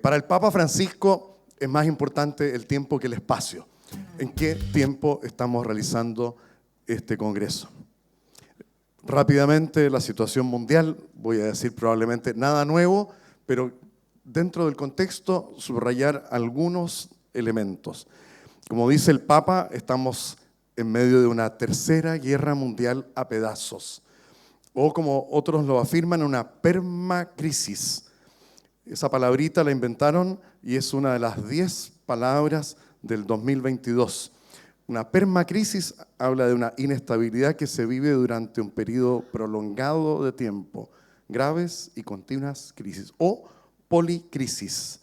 Para el Papa Francisco es más importante el tiempo que el espacio. ¿En qué tiempo estamos realizando este congreso? Rápidamente, la situación mundial, voy a decir probablemente nada nuevo, pero dentro del contexto subrayar algunos elementos. Como dice el Papa, estamos en medio de una tercera guerra mundial a pedazos, o como otros lo afirman, una permacrisis. Esa palabrita la inventaron y es una de las 10 palabras del 2022. Una permacrisis habla de una inestabilidad que se vive durante un periodo prolongado de tiempo, graves y continuas crisis, o policrisis.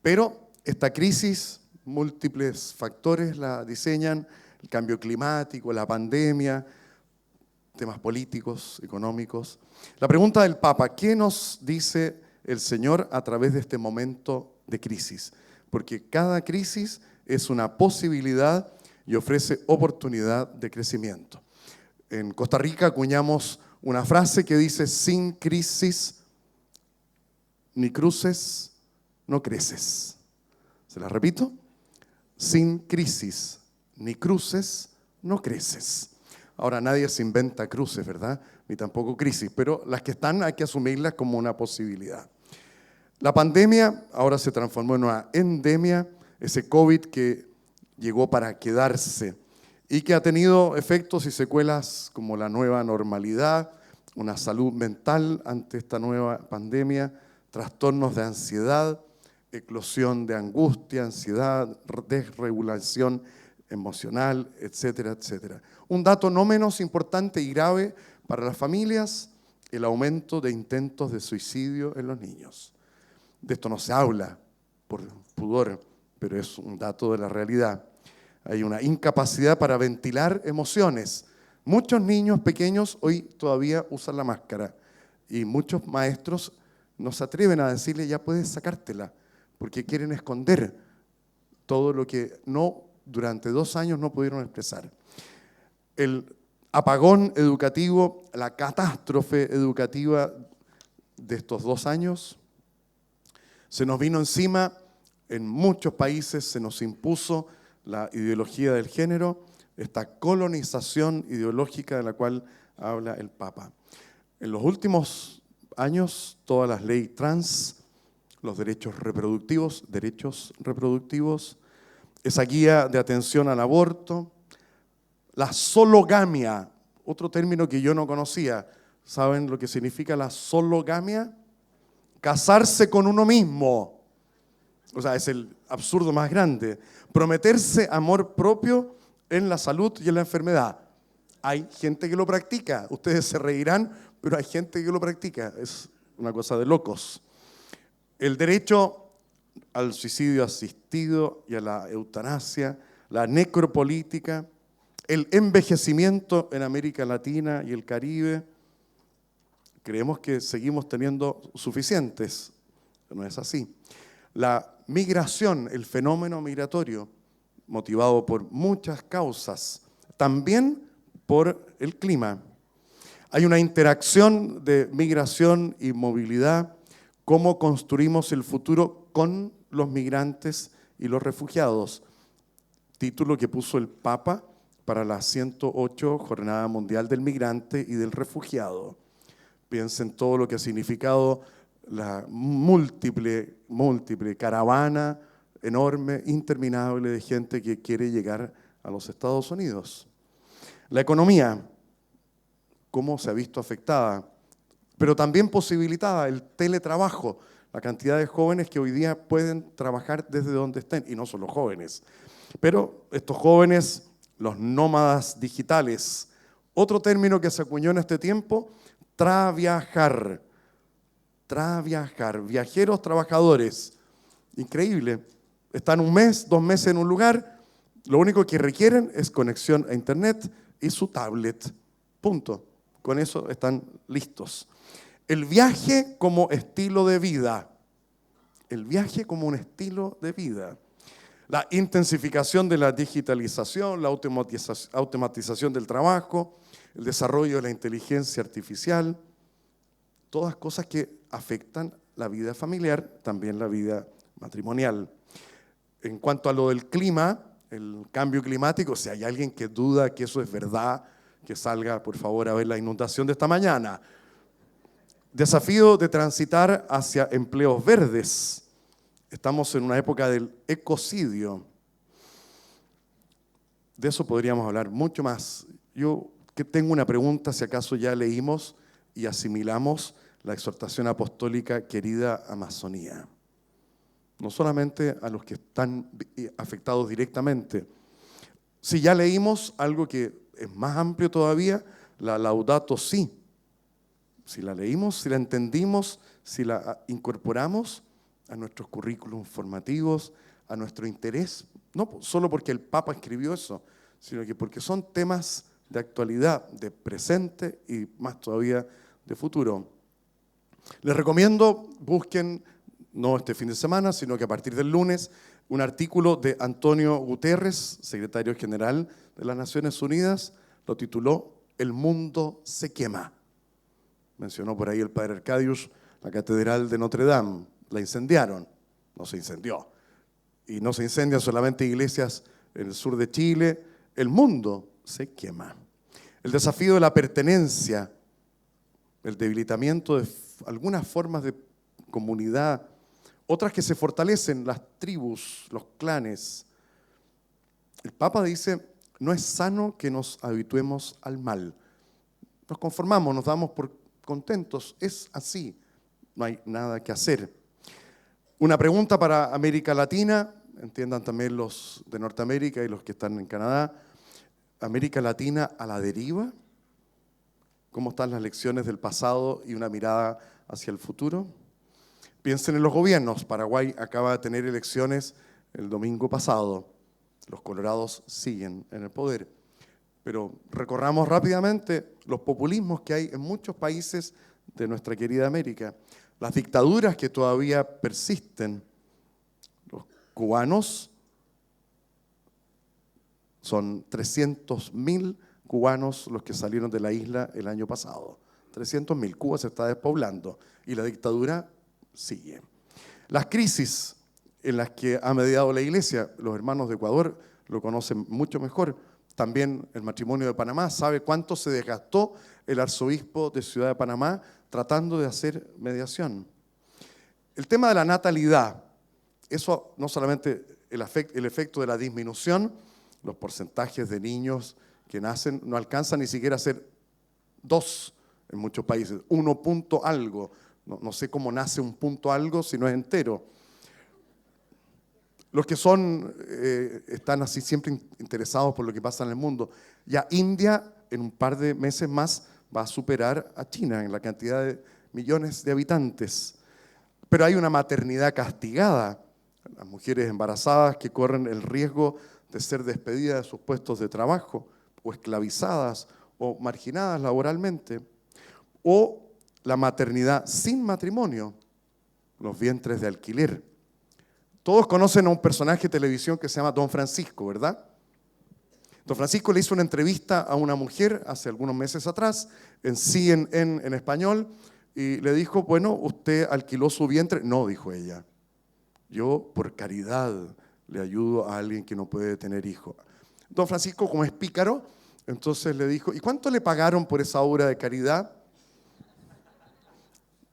Pero esta crisis, múltiples factores la diseñan: el cambio climático, la pandemia, temas políticos, económicos. La pregunta del Papa: ¿qué nos dice el Señor a través de este momento de crisis? Porque cada crisis es una posibilidad y ofrece oportunidad de crecimiento. En Costa Rica acuñamos una frase que dice: sin crisis ni cruces no creces. ¿Se la repito? Sin crisis ni cruces no creces. Ahora, nadie se inventa cruces, ¿verdad? Ni tampoco crisis, pero las que están hay que asumirlas como una posibilidad. La pandemia ahora se transformó en una endemia, ese COVID que llegó para quedarse y que ha tenido efectos y secuelas como la nueva normalidad, una salud mental ante esta nueva pandemia, trastornos de ansiedad, eclosión de angustia, ansiedad, desregulación emocional, etcétera, etcétera. Un dato no menos importante y grave para las familias: el aumento de intentos de suicidio en los niños. De esto no se habla por pudor, pero es un dato de la realidad. Hay una incapacidad para ventilar emociones. Muchos niños pequeños hoy todavía usan la máscara y muchos maestros no se atreven a decirle: ya puedes sacártela, porque quieren esconder todo lo que durante 2 años no pudieron expresar. El apagón educativo, la catástrofe educativa de estos 2 años se nos vino encima. En muchos países se nos impuso la ideología del género, esta colonización ideológica de la cual habla el Papa. En los últimos años, todas las leyes trans, los derechos reproductivos, esa guía de atención al aborto, la sologamia, otro término que yo no conocía. ¿Saben lo que significa la sologamia? Casarse con uno mismo. O sea, es el absurdo más grande. Prometerse amor propio en la salud y en la enfermedad. Hay gente que lo practica. Ustedes se reirán, pero hay gente que lo practica. Es una cosa de locos. El derecho al suicidio asistido y a la eutanasia, la necropolítica, el envejecimiento en América Latina y el Caribe. Creemos que seguimos teniendo suficientes, pero no es así. La migración, el fenómeno migratorio, motivado por muchas causas, también por el clima. Hay una interacción de migración y movilidad, cómo construimos el futuro con los migrantes y los refugiados. Título que puso el Papa para la 108 Jornada Mundial del Migrante y del Refugiado. Piensen todo lo que ha significado la múltiple caravana enorme, interminable de gente que quiere llegar a los Estados Unidos. La economía, cómo se ha visto afectada, pero también posibilitada, el teletrabajo, la cantidad de jóvenes que hoy día pueden trabajar desde donde estén, y no solo jóvenes, pero estos jóvenes, los nómadas digitales. Otro término que se acuñó en este tiempo: traviajar, viajeros trabajadores. Increíble. Están 1 mes, 2 meses en un lugar, lo único que requieren es conexión a internet y su tablet. Punto. Con eso están listos. El viaje como estilo de vida. El viaje como un estilo de vida. La intensificación de la digitalización, la automatización del trabajo, el desarrollo de la inteligencia artificial, todas cosas que afectan la vida familiar, también la vida matrimonial. En cuanto a lo del clima, el cambio climático, si hay alguien que duda que eso es verdad, que salga por favor a ver la inundación de esta mañana. Desafío de transitar hacia empleos verdes. Estamos en una época del ecocidio. De eso podríamos hablar mucho más. Yo que tengo una pregunta, si acaso ya leímos y asimilamos la exhortación apostólica Querida Amazonía. No solamente a los que están afectados directamente. Si ya leímos algo que es más amplio todavía, la Laudato Si. Si la leímos, si la entendimos, si la incorporamos a nuestros currículums formativos, a nuestro interés, no solo porque el Papa escribió eso, sino que porque son temas de actualidad, de presente y más todavía de futuro. Les recomiendo, busquen, no este fin de semana, sino que a partir del lunes, un artículo de Antonio Guterres, secretario general de las Naciones Unidas, lo tituló El mundo se quema. Mencionó por ahí el padre Arcadius, la catedral de Notre Dame, la incendiaron, no se incendió. Y no se incendian solamente iglesias en el sur de Chile, el mundo se quema. El desafío de la pertenencia, el debilitamiento de algunas formas de comunidad, otras que se fortalecen, las tribus, los clanes. El Papa dice, no es sano que nos habituemos al mal. Nos conformamos, nos damos por contentos, es así, no hay nada que hacer. Una pregunta para América Latina, entiendan también los de Norteamérica y los que están en Canadá. ¿América Latina a la deriva? ¿Cómo están las lecciones del pasado y una mirada hacia el futuro? Piensen en los gobiernos. Paraguay acaba de tener elecciones el domingo pasado. Los colorados siguen en el poder. Pero recorramos rápidamente los populismos que hay en muchos países de nuestra querida América. Las dictaduras que todavía persisten. Los cubanos, son 300.000 cubanos los que salieron de la isla el año pasado. 300.000. Cuba se está despoblando y la dictadura sigue. Las crisis en las que ha mediado la Iglesia, los hermanos de Ecuador lo conocen mucho mejor. También el matrimonio de Panamá sabe cuánto se desgastó el arzobispo de Ciudad de Panamá tratando de hacer mediación. El tema de la natalidad, eso no solamente el efecto de la disminución, los porcentajes de niños que nacen no alcanzan ni siquiera a ser 2 en muchos países, 1 punto algo. No sé cómo nace un punto algo si no es entero. Los que están así siempre interesados por lo que pasa en el mundo. Ya India en un par de meses más va a superar a China en la cantidad de millones de habitantes. Pero hay una maternidad castigada. Las mujeres embarazadas que corren el riesgo de ser despedidas de sus puestos de trabajo, o esclavizadas, o marginadas laboralmente. O la maternidad sin matrimonio, los vientres de alquiler. Todos conocen a un personaje de televisión que se llama Don Francisco, ¿verdad? Don Francisco le hizo una entrevista a una mujer hace algunos meses atrás, en CNN en español, y le dijo, bueno, ¿usted alquiló su vientre? No, dijo ella. Yo, por caridad, le ayudo a alguien que no puede tener hijo. Don Francisco, como es pícaro, entonces le dijo, ¿y cuánto le pagaron por esa obra de caridad?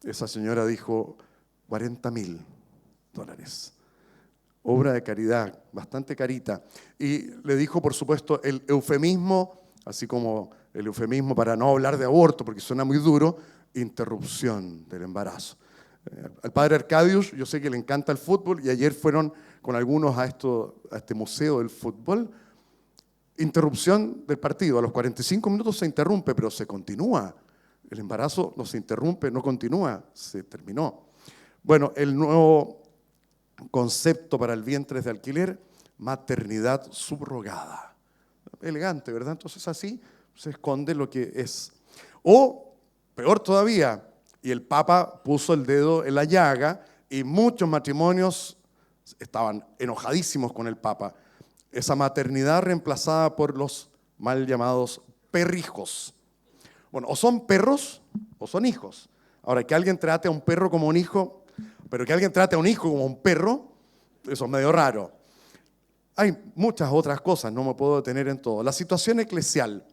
Esa señora dijo, $40.000. Obra de caridad, bastante carita. Y le dijo, por supuesto, el eufemismo, así como el eufemismo para no hablar de aborto, porque suena muy duro, interrupción del embarazo. Al padre Arcadius, yo sé que le encanta el fútbol, y ayer fueron con algunos a este museo del fútbol. Interrupción del partido, a los 45 minutos se interrumpe, pero se continúa. El embarazo no se interrumpe, no continúa, se terminó. Bueno, el nuevo concepto para el vientre de alquiler, maternidad subrogada. Elegante, ¿verdad? Entonces así se esconde lo que es. O, peor todavía, y el Papa puso el dedo en la llaga y muchos matrimonios estaban enojadísimos con el Papa. Esa maternidad reemplazada por los mal llamados perrijos. Bueno, o son perros o son hijos. Ahora, que alguien trate a un perro como un hijo, Pero que alguien trate a un hijo como un perro, eso es medio raro. Hay muchas otras cosas, no me puedo detener en todo. La situación eclesial,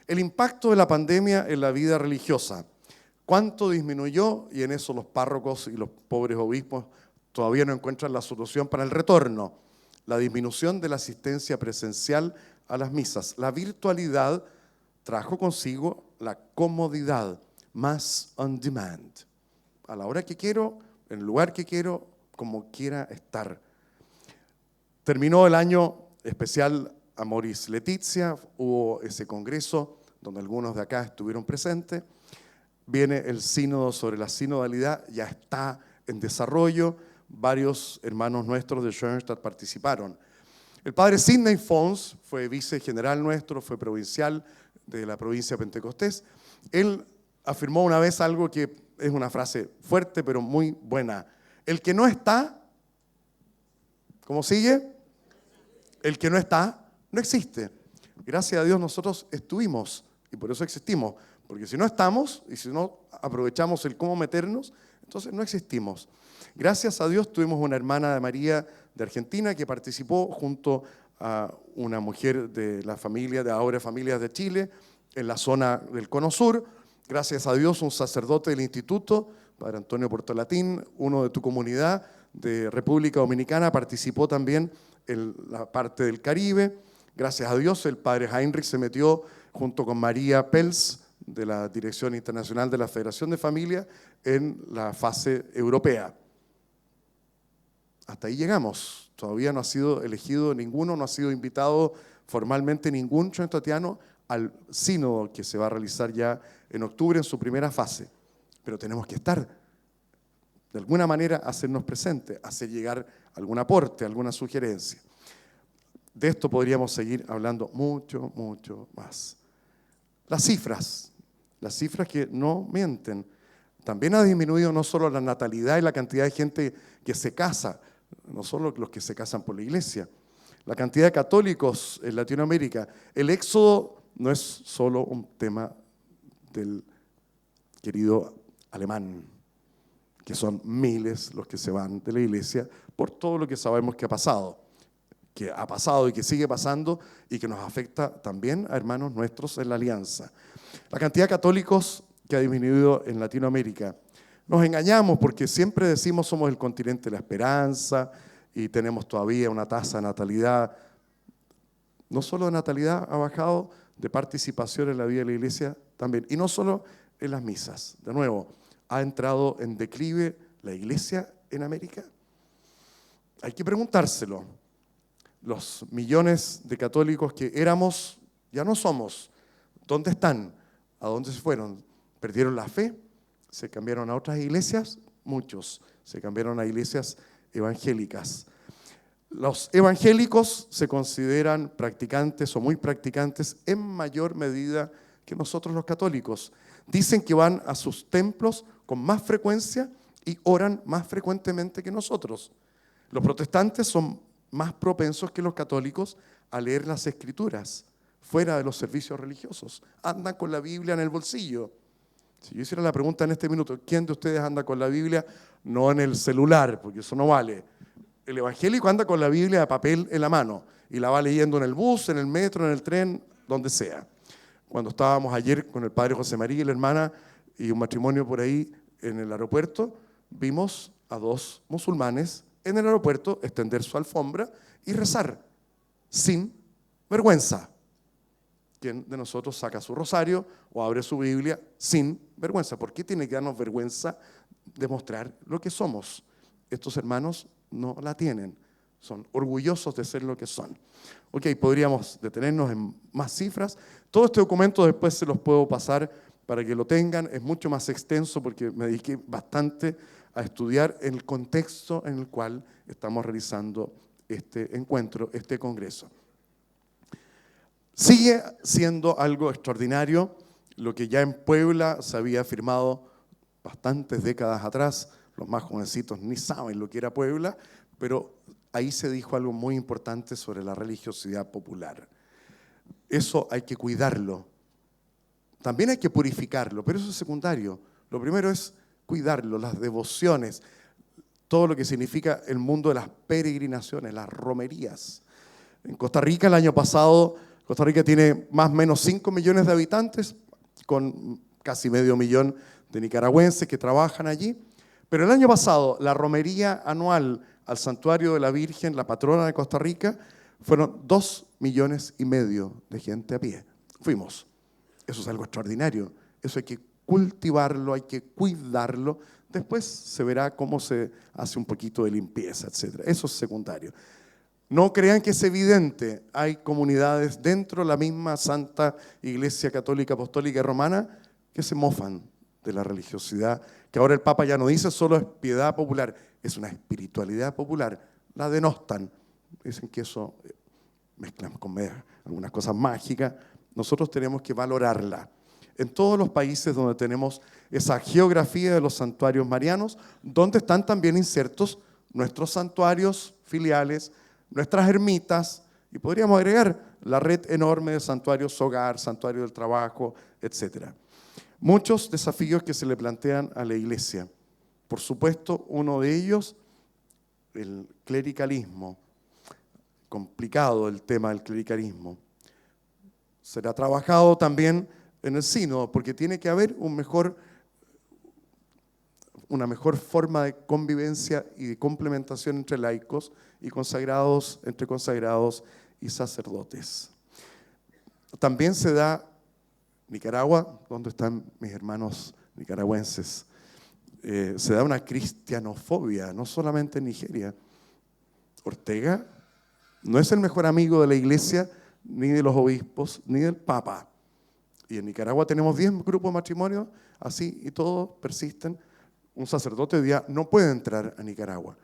el impacto de la pandemia en la vida religiosa. ¿Cuánto disminuyó? Y en eso los párrocos y los pobres obispos todavía no encuentran la solución para el retorno. La disminución de la asistencia presencial a las misas. La virtualidad trajo consigo la comodidad, más on demand. A la hora que quiero, en el lugar que quiero, como quiera estar. Terminó el año especial Amoris Laetitia, hubo ese congreso donde algunos de acá estuvieron presentes. Viene el sínodo sobre la sinodalidad, ya está en desarrollo. Varios hermanos nuestros de Schoenstatt participaron. El padre Sidney Fons fue vicegeneral nuestro, fue provincial de la provincia de Pentecostés. Él afirmó una vez algo que es una frase fuerte pero muy buena. El que no está, ¿cómo sigue? El que no está, no existe. Gracias a Dios nosotros estuvimos y por eso existimos. Porque si no estamos y si no aprovechamos el cómo meternos, entonces no existimos. Gracias a Dios tuvimos una hermana de María de Argentina que participó junto a una mujer de la familia, de Ahora Familias de Chile, en la zona del Cono Sur. Gracias a Dios un sacerdote del instituto, Padre Antonio Portolatín, uno de tu comunidad de República Dominicana, participó también en la parte del Caribe. Gracias a Dios el Padre Heinrich se metió junto con María Pels, de la Dirección Internacional de la Federación de Familias, en la fase europea. Hasta ahí llegamos. Todavía no ha sido elegido ninguno, no ha sido invitado formalmente ningún schoenstattiano al sínodo que se va a realizar ya en octubre en su primera fase. Pero tenemos que estar, de alguna manera, hacernos presentes, hacer llegar algún aporte, alguna sugerencia. De esto podríamos seguir hablando mucho, mucho más. Las cifras que no mienten. También ha disminuido no solo la natalidad y la cantidad de gente que se casa, no solo los que se casan por la iglesia, la cantidad de católicos en Latinoamérica. El éxodo no es solo un tema del querido alemán, que son miles los que se van de la iglesia por todo lo que sabemos que ha pasado y que sigue pasando y que nos afecta también a hermanos nuestros en la alianza. La cantidad de católicos que ha disminuido en Latinoamérica. Nos engañamos porque siempre decimos somos el continente de la esperanza y tenemos todavía una tasa de natalidad. No solo de natalidad ha bajado, de participación en la vida de la iglesia también. Y no solo en las misas. De nuevo, ¿ha entrado en declive la iglesia en América? Hay que preguntárselo. Los millones de católicos que éramos, ya no somos. ¿Dónde están? ¿A dónde se fueron? ¿Perdieron la fe? ¿Se cambiaron a otras iglesias? Muchos se cambiaron a iglesias evangélicas. Los evangélicos se consideran practicantes o muy practicantes en mayor medida que nosotros los católicos. Dicen que van a sus templos con más frecuencia y oran más frecuentemente que nosotros. Los protestantes son más propensos que los católicos a leer las escrituras fuera de los servicios religiosos. Andan con la Biblia en el bolsillo. Si yo hiciera la pregunta en este minuto, ¿quién de ustedes anda con la Biblia? No en el celular, porque eso no vale. El evangélico anda con la Biblia de papel en la mano y la va leyendo en el bus, en el metro, en el tren, donde sea. Cuando estábamos ayer con el padre José María y la hermana y un matrimonio por ahí en el aeropuerto, vimos a dos musulmanes en el aeropuerto extender su alfombra y rezar sin vergüenza. ¿Quién de nosotros saca su rosario o abre su Biblia sin vergüenza? ¿Por qué tiene que darnos vergüenza demostrar lo que somos? Estos hermanos no la tienen, son orgullosos de ser lo que son. Ok, podríamos detenernos en más cifras. Todo este documento después se los puedo pasar para que lo tengan. Es mucho más extenso porque me dediqué bastante a estudiar el contexto en el cual estamos realizando este encuentro, este congreso. Sigue siendo algo extraordinario lo que ya en Puebla se había firmado bastantes décadas atrás. Los más jovencitos ni saben lo que era Puebla, pero ahí se dijo algo muy importante sobre la religiosidad popular. Eso hay que cuidarlo. También hay que purificarlo, pero eso es secundario. Lo primero es cuidarlo, las devociones. todo lo que significa el mundo de las peregrinaciones, las romerías. En Costa Rica el año pasado, Costa Rica tiene más o menos 5 millones de habitantes, con casi medio millón de nicaragüenses que trabajan allí. Pero el año pasado, la romería anual al Santuario de la Virgen, la patrona de Costa Rica, fueron 2,5 millones de gente a pie. Fuimos. Eso es algo extraordinario. Eso hay que cultivarlo, hay que cuidarlo. Después se verá cómo se hace un poquito de limpieza, etc. Eso es secundario. No crean que es evidente. Hay comunidades dentro de la misma Santa Iglesia Católica Apostólica y Romana que se mofan de la religiosidad, que ahora el Papa ya no dice solo es piedad popular, es una espiritualidad popular. La denostan. Dicen que eso mezclan con algunas cosas mágicas. Nosotros tenemos que valorarla. En todos los países donde tenemos esa geografía de los santuarios marianos, donde están también insertos nuestros santuarios filiales, nuestras ermitas, y podríamos agregar la red enorme de santuarios hogar, santuario del trabajo, etc. Muchos desafíos que se le plantean a la Iglesia. Por supuesto, uno de ellos, el clericalismo. Complicado el tema del clericalismo. Será trabajado también en el sínodo, porque tiene que haber una mejor forma de convivencia y de complementación entre laicos y consagrados, entre consagrados y sacerdotes. También se da Nicaragua, donde están mis hermanos nicaragüenses, se da una cristianofobia, no solamente en Nigeria. Ortega no es el mejor amigo de la Iglesia, ni de los obispos, ni del Papa. Y en Nicaragua tenemos 10 grupos de matrimonio, así, y todos persisten. Un sacerdote hoy día no puede entrar a Nicaragua.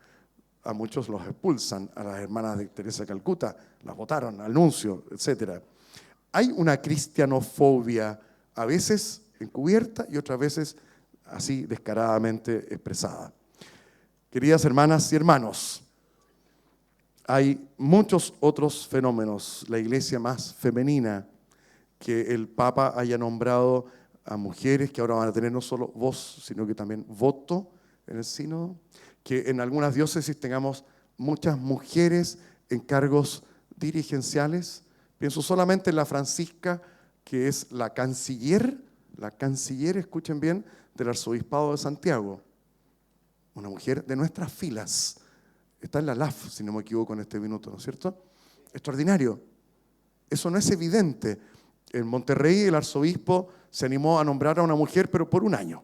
A muchos los expulsan, a las hermanas de Teresa de Calcuta, las votaron, al nuncio, etc. Hay una cristianofobia, a veces encubierta y otras veces así descaradamente expresada. Queridas hermanas y hermanos, hay muchos otros fenómenos. La iglesia más femenina, que el Papa haya nombrado a mujeres que ahora van a tener no solo voz, sino que también voto en el sínodo, que en algunas diócesis tengamos muchas mujeres en cargos dirigenciales. Pienso solamente en la Francisca, que es la canciller, escuchen bien, del Arzobispado de Santiago. Una mujer de nuestras filas. Está en la LAF, si no me equivoco, en este minuto, ¿no es cierto? Extraordinario. Eso no es evidente. En Monterrey el arzobispo se animó a nombrar a una mujer, pero por un año.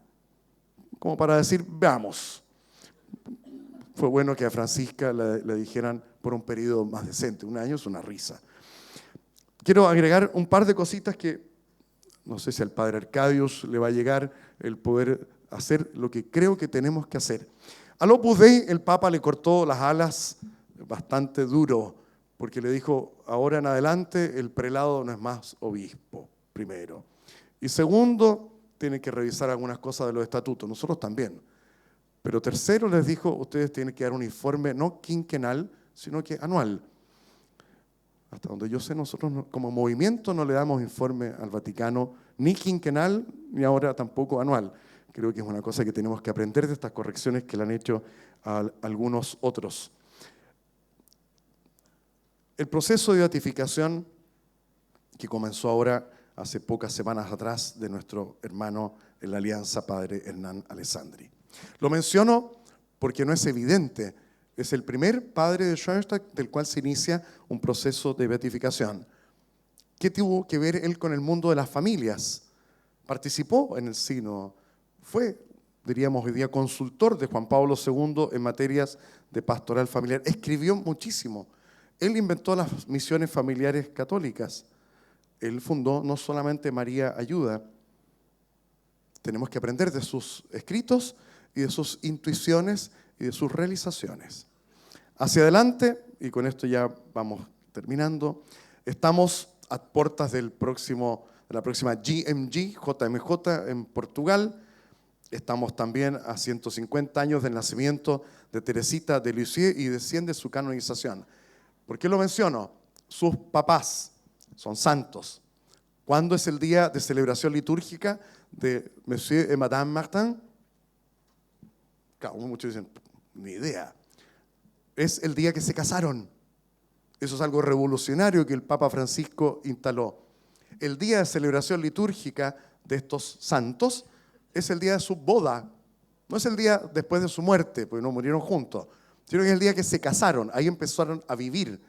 Como para decir, veamos. Fue bueno que a Francisca le dijeran por un periodo más decente. Un año es una risa. Quiero agregar un par de cositas que no sé si al padre Arcadius le va a llegar el poder hacer lo que creo que tenemos que hacer. Al Opus Dei el Papa le cortó las alas bastante duro, porque le dijo, ahora en adelante el prelado no es más obispo, primero. Y segundo, tiene que revisar algunas cosas de los estatutos, nosotros también. Pero tercero les dijo, ustedes tienen que dar un informe no quinquenal, sino que anual. Hasta donde yo sé, nosotros como movimiento no le damos informe al Vaticano, ni quinquenal, ni ahora tampoco anual. Creo que es una cosa que tenemos que aprender de estas correcciones que le han hecho a algunos otros. El proceso de beatificación que comenzó ahora, hace pocas semanas atrás, de nuestro hermano en la Alianza, padre Hernán Alessandri. Lo menciono porque no es evidente. Es el primer padre de Schoenstatt del cual se inicia un proceso de beatificación. ¿Qué tuvo que ver él con el mundo de las familias? Participó en el sínodo, fue, diríamos hoy día, consultor de Juan Pablo II en materias de pastoral familiar. Escribió muchísimo. Él inventó las misiones familiares católicas. Él fundó no solamente María Ayuda. Tenemos que aprender de sus escritos y de sus intuiciones y de sus realizaciones. Hacia adelante, y con esto ya vamos terminando, estamos a puertas de la próxima JMJ en Portugal. Estamos también a 150 años del nacimiento de Teresita de Lisieux y desciende su canonización. ¿Por qué lo menciono? Sus papás son santos. ¿Cuándo es el día de celebración litúrgica de Monsieur y Madame Martin? Claro, muchos dicen, Ni idea. Es el día que se casaron. Eso es algo revolucionario que el Papa Francisco instaló. El día de celebración litúrgica de estos santos es el día de su boda. No es el día después de su muerte, porque no murieron juntos, sino que es el día que se casaron. Ahí empezaron a vivir.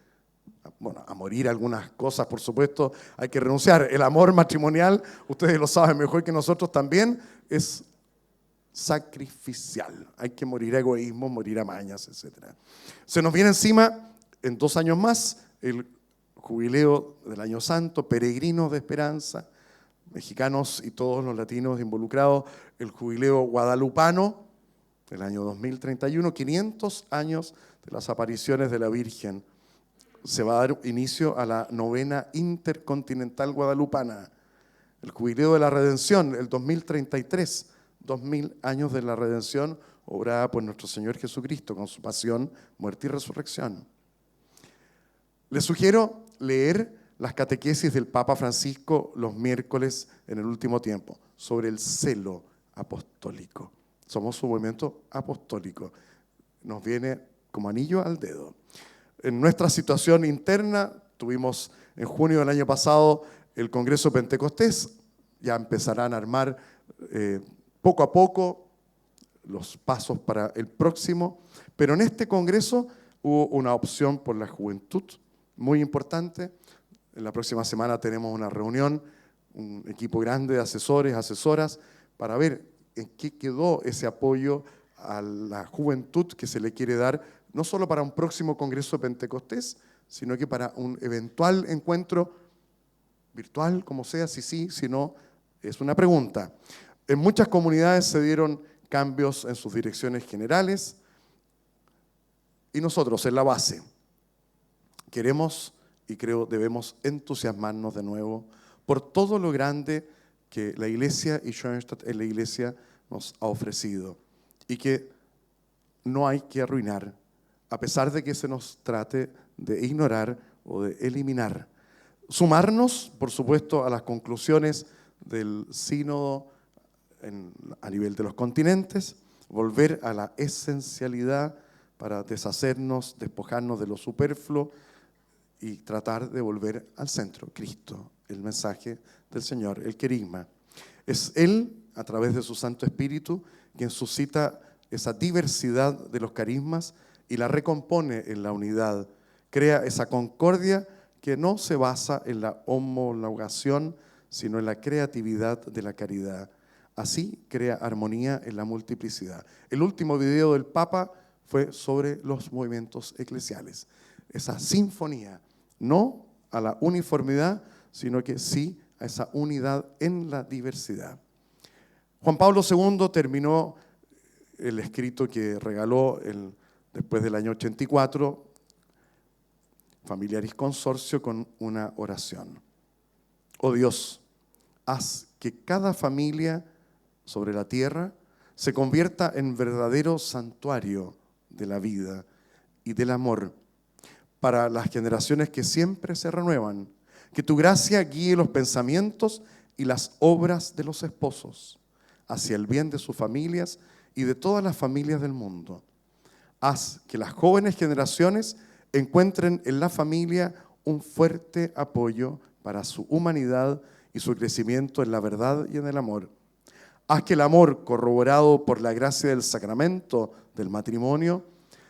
Bueno, a morir algunas cosas, por supuesto, hay que renunciar. El amor matrimonial, ustedes lo saben mejor que nosotros también, es sacrificial. Hay que morir a egoísmo, morir a mañas, etc. Se nos viene encima, en 2 años más, el jubileo del Año Santo, peregrinos de esperanza, mexicanos y todos los latinos involucrados, el jubileo guadalupano del año 2031, 500 años de las apariciones de la Virgen. Se va a dar inicio a la novena intercontinental guadalupana. El jubileo de la redención, el 2033, 2000 años de la redención, obrada por nuestro Señor Jesucristo con su pasión, muerte y resurrección. Les sugiero leer las catequesis del Papa Francisco los miércoles en el último tiempo, sobre el celo apostólico. Somos un movimiento apostólico. Nos viene como anillo al dedo. En nuestra situación interna, tuvimos en junio del año pasado el Congreso Pentecostés, ya empezarán a armar poco a poco los pasos para el próximo, pero en este Congreso hubo una opción por la juventud muy importante. En la próxima semana tenemos una reunión, un equipo grande de asesores, asesoras, para ver en qué quedó ese apoyo a la juventud que se le quiere dar, no solo para un próximo Congreso Pentecostés, sino que para un eventual encuentro virtual, como sea, si sí, si no, es una pregunta. En muchas comunidades se dieron cambios en sus direcciones generales y nosotros, en la base, queremos y creo debemos entusiasmarnos de nuevo por todo lo grande que la Iglesia y Schoenstatt en la Iglesia nos ha ofrecido y que no hay que arruinar, a pesar de que se nos trate de ignorar o de eliminar. Sumarnos, por supuesto, a las conclusiones del sínodo a nivel de los continentes, volver a la esencialidad para deshacernos, despojarnos de lo superfluo y tratar de volver al centro, Cristo, el mensaje del Señor, el querigma. Es Él, a través de su Santo Espíritu, quien suscita esa diversidad de los carismas y la recompone en la unidad. Crea esa concordia que no se basa en la homologación, sino en la creatividad de la caridad. Así crea armonía en la multiplicidad. El último video del Papa fue sobre los movimientos eclesiales. Esa sinfonía, no a la uniformidad, sino que sí a esa unidad en la diversidad. Juan Pablo II terminó el escrito que regaló después del año 84, Familiaris Consortio, con una oración. Oh Dios, haz que cada familia sobre la tierra se convierta en verdadero santuario de la vida y del amor para las generaciones que siempre se renuevan. Que tu gracia guíe los pensamientos y las obras de los esposos hacia el bien de sus familias y de todas las familias del mundo. Haz que las jóvenes generaciones encuentren en la familia un fuerte apoyo para su humanidad y su crecimiento en la verdad y en el amor. Haz que el amor, corroborado por la gracia del sacramento del matrimonio,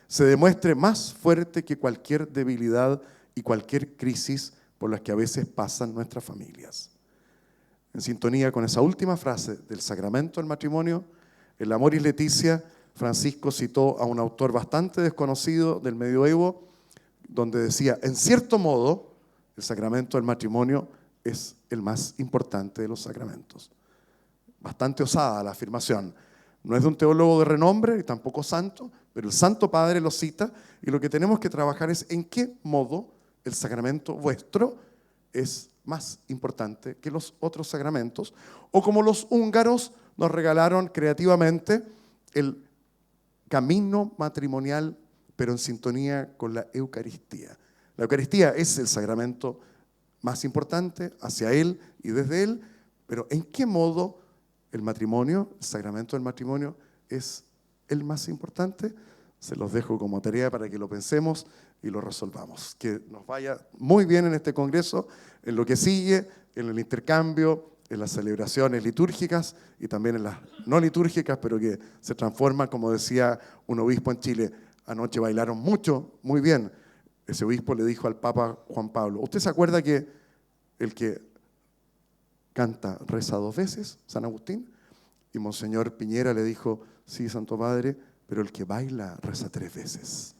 se demuestre más fuerte que cualquier debilidad y cualquier crisis por las que a veces pasan nuestras familias. En sintonía con esa última frase del sacramento del matrimonio, en la Amoris Laetitia, Francisco citó a un autor bastante desconocido del medioevo, donde decía, en cierto modo, el sacramento del matrimonio es el más importante de los sacramentos. Bastante osada la afirmación. No es de un teólogo de renombre, y tampoco santo, pero el Santo Padre lo cita, y lo que tenemos que trabajar es en qué modo el sacramento vuestro es más importante que los otros sacramentos, o como los húngaros nos regalaron creativamente el camino matrimonial, pero en sintonía con la Eucaristía. La Eucaristía es el sacramento más importante hacia Él y desde Él, pero ¿en qué modo el matrimonio, el sacramento del matrimonio, es el más importante? Se los dejo como tarea para que lo pensemos y lo resolvamos. Que nos vaya muy bien en este congreso, en lo que sigue, en el intercambio, en las celebraciones litúrgicas y también en las no litúrgicas, pero que se transforman, como decía un obispo en Chile. Anoche bailaron mucho, muy bien. Ese obispo le dijo al Papa Juan Pablo, ¿usted se acuerda que el que canta reza 2 veces, San Agustín? Y Monseñor Piñera le dijo, sí, Santo Padre, pero el que baila reza 3 veces.